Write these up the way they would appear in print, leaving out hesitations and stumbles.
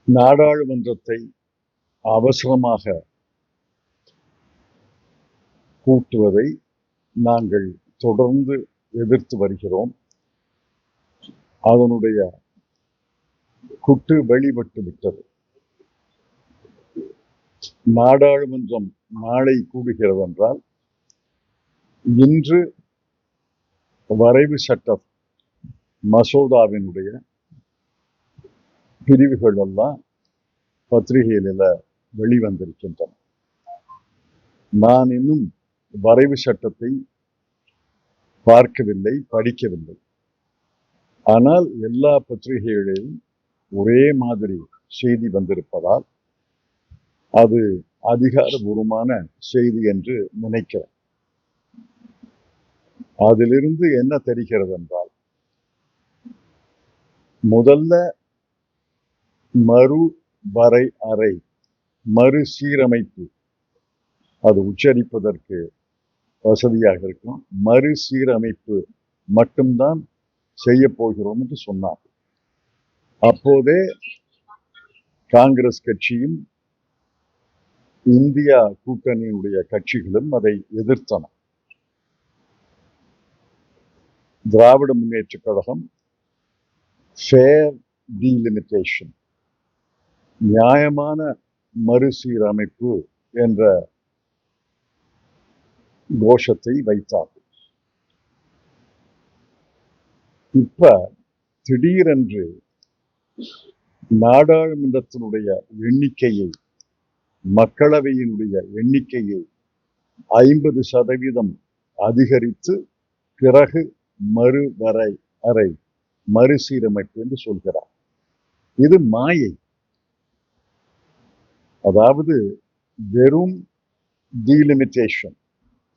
நாடாளுமன்றத்தை அவசரமாக கூட்டுவதை நாங்கள் தொடர்ந்து எதிர்த்து வருகிறோம். அதனுடைய குட்டு வெளிப்பட்டு விட்டது. நாடாளுமன்றம் நாளை கூடுகிறது என்றால் இன்று வரைவு சட்ட மசோதாவினுடைய பிரிவுகள் எல்லாம் பத்திரிகையில வெளிவந்திருக்கின்றன. நான் இன்னும் வரைவு சட்டத்தை பார்க்கவில்லை, படிக்கவில்லை. ஆனால் எல்லா பத்திரிகைகளிலும் ஒரே மாதிரி செய்தி வந்திருப்பதால் அது அதிகாரபூர்வமான செய்தி என்று நினைக்கிறேன். அதிலிருந்து என்ன தெரிகிறது என்றால், முதல்ல மறுசீரமைப்பு, அது உச்சரிப்பதற்கு வசதியாக இருக்கும். மறுசீரமைப்பு மட்டும்தான் செய்ய போகிறோம் என்று சொன்னார். அப்போதே காங்கிரஸ் கட்சியும் இந்தியா கூட்டணியுடைய கட்சிகளும் அதை எதிர்த்தன. திராவிட முன்னேற்ற கழகம் ஃபேர் டீலிமிட்டேஷன், நியாயமான மறுசீரமைப்பு என்ற கோஷத்தை வைத்தார். இப்ப திடீரென்று நாடாளுமன்றத்தினுடைய எண்ணிக்கையை, மக்களவையினுடைய எண்ணிக்கையை 50% அதிகரித்து பிறகு மறுசீரமைப்பு என்று சொல்கிறார். இது மாயை. அதாவது வெறும் டீலிமிட்டேஷன்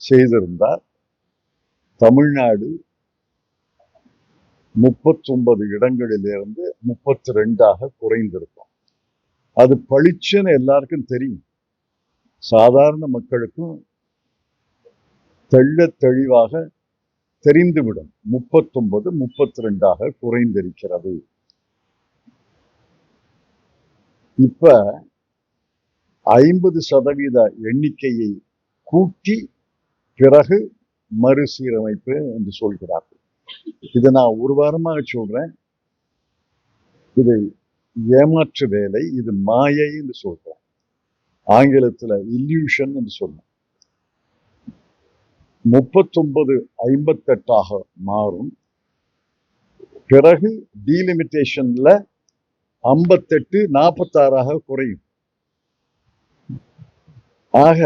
செய்திருந்தால் தமிழ்நாடு 39 இடங்களிலிருந்து 32 குறைந்திருக்கும். அது பளிச்சுன்னு எல்லாருக்கும் தெரியும். சாதாரண மக்களுக்கும் தெள்ள தெளிவாக தெரிந்துவிடும். 39 32 குறைந்திருக்கிறது. இப்ப 50% எண்ணிக்கையை கூட்டி பிறகு மறுசீரமைப்பு என்று சொல்கிறார்கள். இதை நான் ஒரு வாரமாக சொல்றேன். இது ஏமாற்று வேலை, இது மாயை என்று சொல்றேன். ஆங்கிலத்துல இல்யூஷன் என்று சொல்றேன். 39 58 மாறும். பிறகு டீலிமிட்டேஷன்ல 58 46 குறையும். ஆக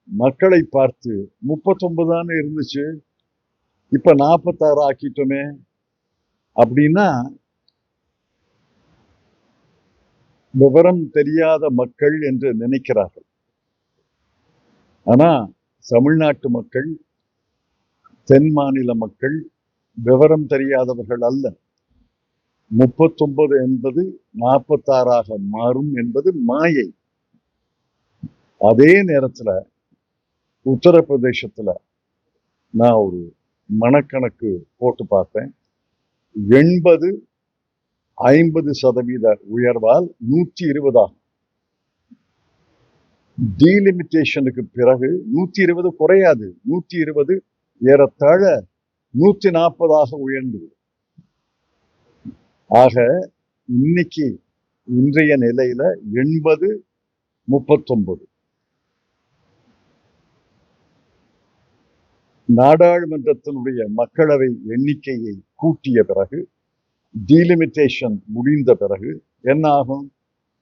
மக்களை பார்த்து 39 இருந்துச்சு, இப்ப 46 ஆக்கிட்டோமே அப்படின்னா விவரம் தெரியாத மக்கள் என்று நினைக்கிறார்கள். ஆனா தமிழ்நாட்டு மக்கள், தென் மாநில மக்கள் விவரம் தெரியாதவர்கள் அல்ல. 39 என்பது 46 மாறும் என்பது மாயை. அதே நேரத்துல உத்தரப்பிரதேசத்துல நான் ஒரு மனக்கணக்கு போட்டு பார்த்தேன். 80-50% உயர்வால் 120 ஆகும். டீலிமிட்டேஷனுக்கு பிறகு 120 குறையாது. 120 ஏறத்தாழ 140 உயர்ந்தது. ஆக இன்றைய நிலையில 80-39. நாடாளுமன்றத்தினுடைய மக்களவை எண்ணிக்கையை கூட்டிய பிறகு, டீலிமிட்டேஷன் முடிந்த பிறகு என்ன ஆகும்?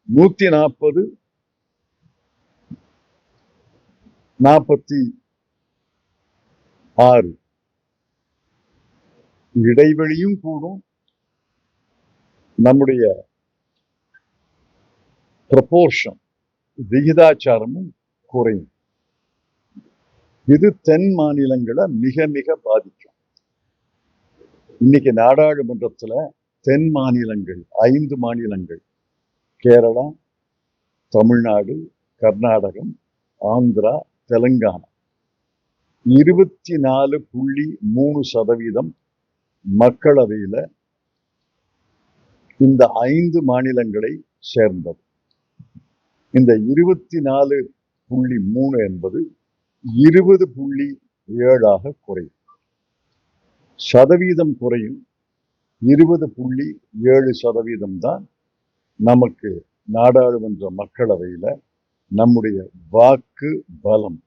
140 46. இடைவெளியும் கூடும், நம்முடைய ப்ரொபோர்ஷன், விகிதாச்சாரமும் குறையும். இது தென் மாநிலங்களை மிக மிக பாதிக்கும். இன்னைக்கு நாடாளுமன்றத்துல தென் மாநிலங்கள் 5 மாநிலங்கள், கேரளா, தமிழ்நாடு, கர்நாடகம், ஆந்திரா, தெலுங்கானா, 24.3% மக்களவையில இந்த 5 மாநிலங்களை சேர்ந்தது. இந்த 24.3 என்பது 20.7 குறையும். சதவீதம் குறையும். 20.7% தான் நமக்கு நாடாளுமன்ற மக்களவையில நம்முடைய வாக்கு பலம்.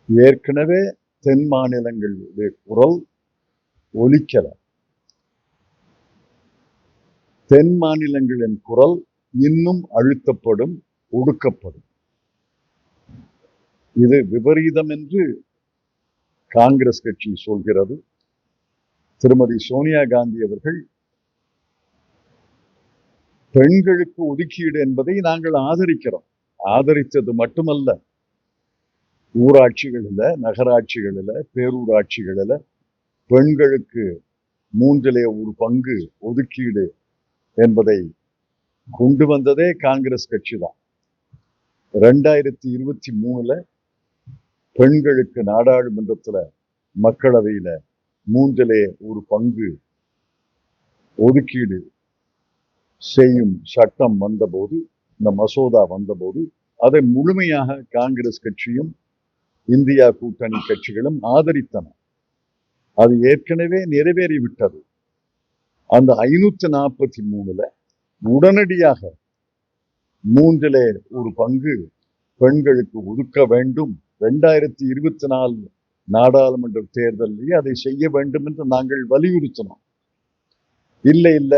ஏற்கனவே தென் மாநிலங்களுடைய குரல் ஒலிக்கல. தென் மாநிலங்களின் குரல் இன்னும் அழுத்தப்படும், ஒடுக்கப்படும். இது விபரீதம் என்று காங்கிரஸ் கட்சி சொல்கிறது. திருமதி சோனியா காந்தி அவர்கள் பெண்களுக்கு ஒதுக்கீடு என்பதை நாங்கள் ஆதரிக்கிறோம். ஆதரித்தது மட்டுமல்ல, ஊராட்சிகளில, நகராட்சிகளில, பேரூராட்சிகளில பெண்களுக்கு 1/3 ஒதுக்கீடு என்பதை கொண்டு வந்ததே காங்கிரஸ் கட்சி தான். 2023 பெண்களுக்கு நாடாளுமன்றத்துல, மக்களவையில 1/3 ஒதுக்கீடு செய்யும் சட்டம் வந்தபோது, இந்த மசோதா வந்தபோது அதை முழுமையாக காங்கிரஸ் கட்சியும் இந்தியா கூட்டணி கட்சிகளும் ஆதரித்தன. அது ஏற்கனவே நிறைவேறிவிட்டது. அந்த 543 உடனடியாக 1/3 பெண்களுக்கு ஒதுக்க வேண்டும். 2024 நாடாளுமன்ற தேர்தலிலே அதை செய்ய வேண்டும் என்று நாங்கள் வலியுறுத்தினோம். இல்ல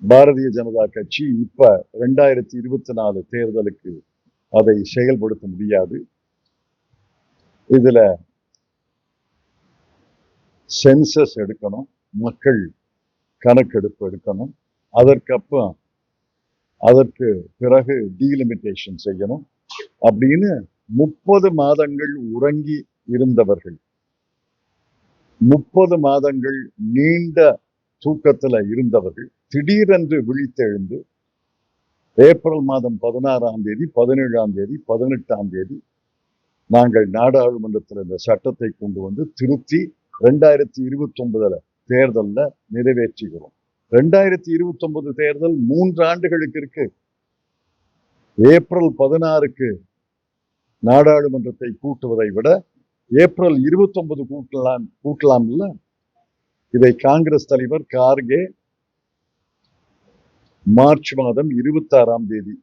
பாரதிய ஜனதா கட்சி இப்ப 2024 தேர்தலுக்கு அதை செயல்படுத்த முடியாது. இதுல சென்சஸ் எடுக்கணும், மக்கள் கணக்கெடுப்பு எடுக்கணும், அதற்கு பிறகு டீலிமிட்டேஷன் செய்யணும் அப்படின்னு 30 மாதங்கள் உறங்கி இருந்தவர்கள், 30 மாதங்கள் நீண்ட தூக்கத்துல இருந்தவர்கள் திடீரென்று விழித்தெழுந்து ஏப்ரல் மாதம் 16ஆம் தேதி, 17ஆம் தேதி, 18ஆம் தேதி நாங்கள் நாடாளுமன்றத்தில் இந்த சட்டத்தை கொண்டு வந்து திருத்தி 2029 தேர்தல்ல நிறைவேற்றுகிறோம். 2029 தேர்தல் 3 ஆண்டுகளுக்கு இருக்கு. ஏப்ரல் 16க்கு நாடாளுமன்றத்தை கூட்டுவதை விட ஏப்ரல் 29 கூட்டலாம் இல்ல. இதை காங்கிரஸ் தலைவர் கார்கே மார்ச் மாதம் 26ஆம் தேதி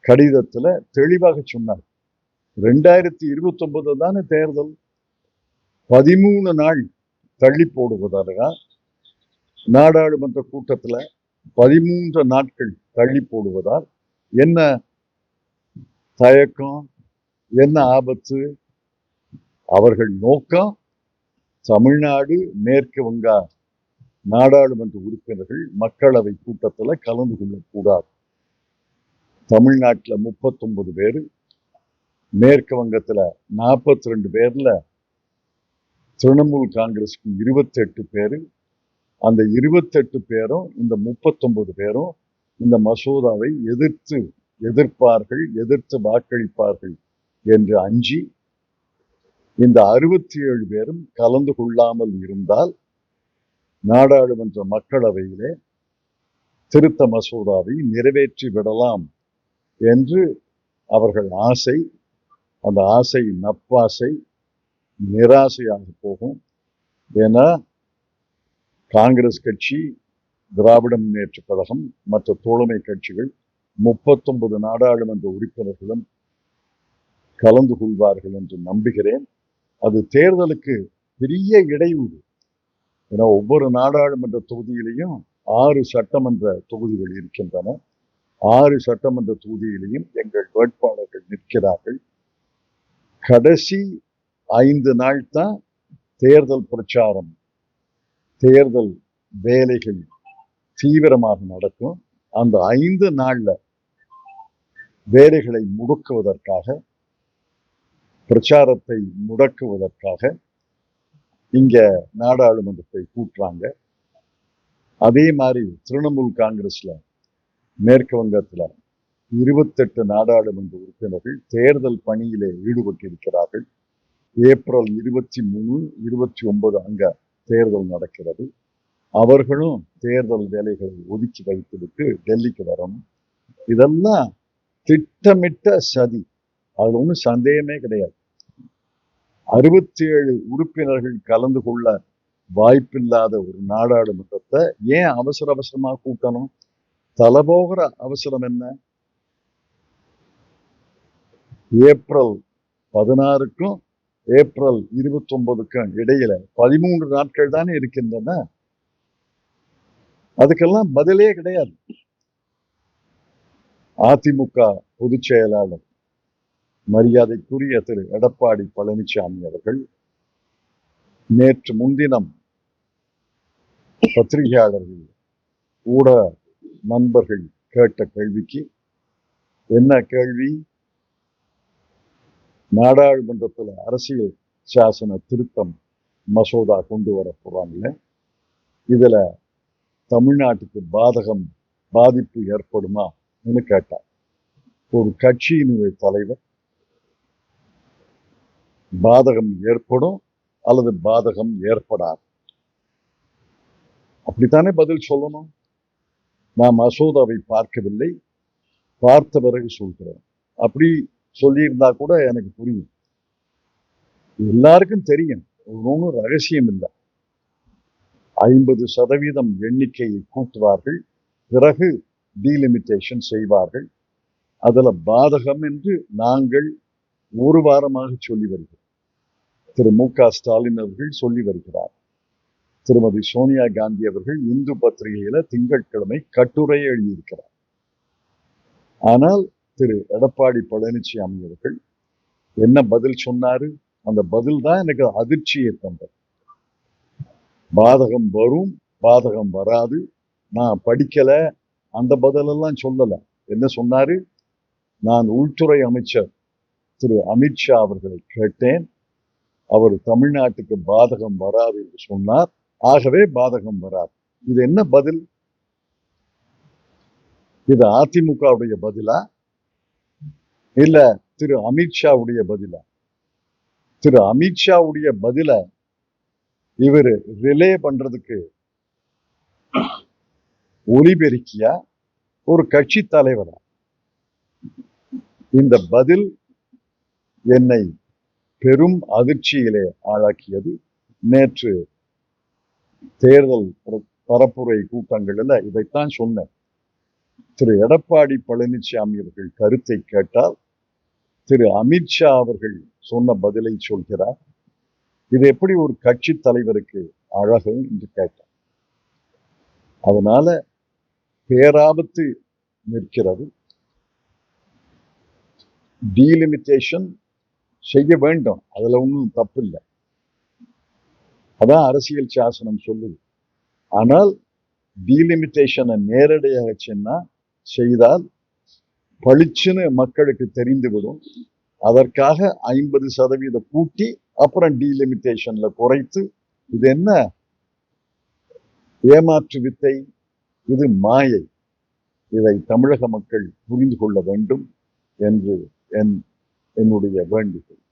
கடிதத்துல தெளிவாக சொன்னார். 2029 தானே தேர்தல், 13 நாள் தள்ளி போடுவதாக நாடாளுமன்ற கூட்டத்துல 13 நாட்கள் தள்ளி போடுவதால் என்ன தயக்கம், என்ன ஆபத்து? அவர்கள் நோக்கம் தமிழ்நாடு, மேற்கு வங்கா நாடாளுமன்ற உறுப்பினர்கள் மக்களவை கூட்டத்துல கலந்து கொள்ளக்கூடாது. தமிழ்நாட்டில் 39 பேரு, மேற்கு வங்கத்துல 42 பேர்ல திரிணாமுல் காங்கிரஸுக்கு 28 பேரு. அந்த 28 பேரும் இந்த 39 பேரும் இந்த மசோதாவை எதிர்த்து வாக்களிப்பார்கள் என்று அஞ்சி இந்த 67 பேரும் கலந்து கொள்ளாமல் இருந்தால் நாடாளுமன்ற மக்களவையிலே திருத்த மசோதாவை நிறைவேற்றி விடலாம் என்று அவர்கள் ஆசை. அந்த ஆசை நப்பாசை, நிராசையாக போகும். ஏன்னா காங்கிரஸ் கட்சி, திராவிட முன்னேற்ற கழகம், மற்ற தோழமை கட்சிகள் 39 நாடாளுமன்ற உறுப்பினர்களும் கலந்து கொள்வார்கள் என்று நம்புகிறேன். அது தேர்தலுக்கு பெரிய இடையூறு. ஏன்னா ஒவ்வொரு நாடாளுமன்ற தொகுதியிலையும் 6 சட்டமன்ற தொகுதிகள் இருக்கின்றன. 6 சட்டமன்ற தொகுதியிலையும் எங்கள் வேட்பாளர்கள் நிற்கிறார்கள். கடைசி 5 நாள் தான் தேர்தல் பிரச்சாரம், தேர்தல் வேலைகள் தீவிரமாக நடக்கும். அந்த 5 நாள்ல வேலைகளை முடக்குவதற்காக, பிரச்சாரத்தை முடக்குவதற்காக இங்க நாடாளுமன்றத்தை கூட்டுறாங்க. அதே மாதிரி திரிணாமுல் காங்கிரஸ்ல மேற்கு வங்கத்துல 28 நாடாளுமன்ற உறுப்பினர்கள் தேர்தல் பணியிலே ஈடுபட்டிருக்கிறார்கள். ஏப்ரல் 23, 29 அங்க தேர்தல் நடக்கிறது. அவர்களும் தேர்தல் வேலைகளை ஒதுக்கி வைத்துவிட்டு டெல்லிக்கு வரணும். இதெல்லாம் திட்டமிட்ட சதி. அதுல ஒன்றும் சந்தேகமே கிடையாது. 67 உறுப்பினர்கள் கலந்து கொள்ள வாய்ப்பில்லாத ஒரு நாடாளுமன்றத்தை ஏன் அவசர அவசரமா கூட்டணும்? தலபோகிற அவசரம் என்ன? ஏப்ரல் 16க்கும் ஏப்ரல் 29க்கும் இடையில 13 நாட்கள் தானே இருக்கின்றன. அதுக்கெல்லாம் பதிலே கிடையாது. அதிமுக பொதுச் செயலாளர் மரியாதைக்குரிய திரு எடப்பாடி பழனிசாமி அவர்கள் நேற்று முன்தினம் பத்திரிகையாளர்கள் ஊடக நண்பர்கள் கேட்ட கேள்விக்கு என்ன கேள்வி? நாடாளுமன்றத்தில் அரசியல் சாசன திருத்தம் மசோதா கொண்டு வர போறாங்க, இதுல தமிழ்நாட்டுக்கு பாதிப்பு ஏற்படுமா கேட்டார். ஒரு கட்சியினுடைய தலைவர் பாதகம் ஏற்படும் அல்லது பாதகம் ஏற்படாது, அப்படித்தானே பதில் சொல்லணும். நான் மசோதாவை பார்க்கவில்லை, பார்த்த பிறகு சொல்கிறேன். அப்படி சொல்லியிருந்தா கூட எனக்கு புரியும். எல்லாருக்கும் தெரியும், ஒன்றும் ரகசியம் இல்லை. 50% எண்ணிக்கையை கூட்டுவார்கள், பிறகு டீலிமிட்டேஷன் செய்வார்கள். அதுல பாதகம் என்று நாங்கள் ஒரு வாரமாக சொல்லி வருகிறோம். திரு மு.க. ஸ்டாலின் அவர்கள் சொல்லி வருகிறார். திருமதி சோனியா காந்தி அவர்கள் இந்து பத்திரிகையில திங்கட்கிழமை கட்டுரை எழுதியிருக்கிறார். ஆனால் திரு எடப்பாடி பழனிசாமி அவர்கள் என்ன பதில் சொன்னாரு? அந்த பதில் தான் எனக்கு அதிர்ச்சியை தந்தது. பாதகம் வரும், பாதகம் வராது, நான் படிக்கல, அந்த பதிலெல்லாம் சொல்லல. என்ன சொன்னாரு? நான் உள்துறை அமைச்சர் திரு அமித்ஷா அவர்களை கேட்டேன், அவர் தமிழ்நாட்டுக்கு பாதகம் வராது என்று சொன்னார், ஆகவே பாதகம் வராது. இது என்ன பதில்? இது அதிமுகவுடைய பதிலா இல்ல திரு அமித்ஷாவுடைய பதிலா? திரு அமித்ஷாவுடைய பதில இவர் ரிலே பண்றதுக்கு ஒலிபெருக்கியா ஒரு கட்சி தலைவரா? இந்த பதில் என்னை பெரும் அதிர்ச்சியிலே ஆளாக்கியது. நேற்று தேர்தல் பரப்புரை கூட்டங்களில் இதைத்தான் சொன்னேன். திரு எடப்பாடி பழனிசாமி அவர்கள் கருத்தை கேட்டால் திரு அமித்ஷா அவர்கள் சொன்ன பதிலை சொல்கிறார். இது எப்படி ஒரு கட்சி தலைவருக்கு அழகு என்று கேட்டார். அதனால பேராபத்து நிற்கிறது. டீலிமிட்டேஷன் செய்ய வேண்டும், அதுல ஒன்றும் தப்பு இல்லை, அதான் அரசியல் சாசனம் சொல்லுது. ஆனால் டீலிமிட்டேஷனை நேரடியாக செய்தால் பளிச்சுன்னு மக்களுக்கு தெரிந்துவிடும். அதற்காக 50% கூட்டி அப்புறம் டீலிமிட்டேஷன்ல குறைத்து, இது என்ன ஏமாற்று வித்தை? இது மாயை. இதை தமிழக மக்கள் புரிந்து கொள்ள வேண்டும் என்று என்னுடைய வேண்டுகோள்.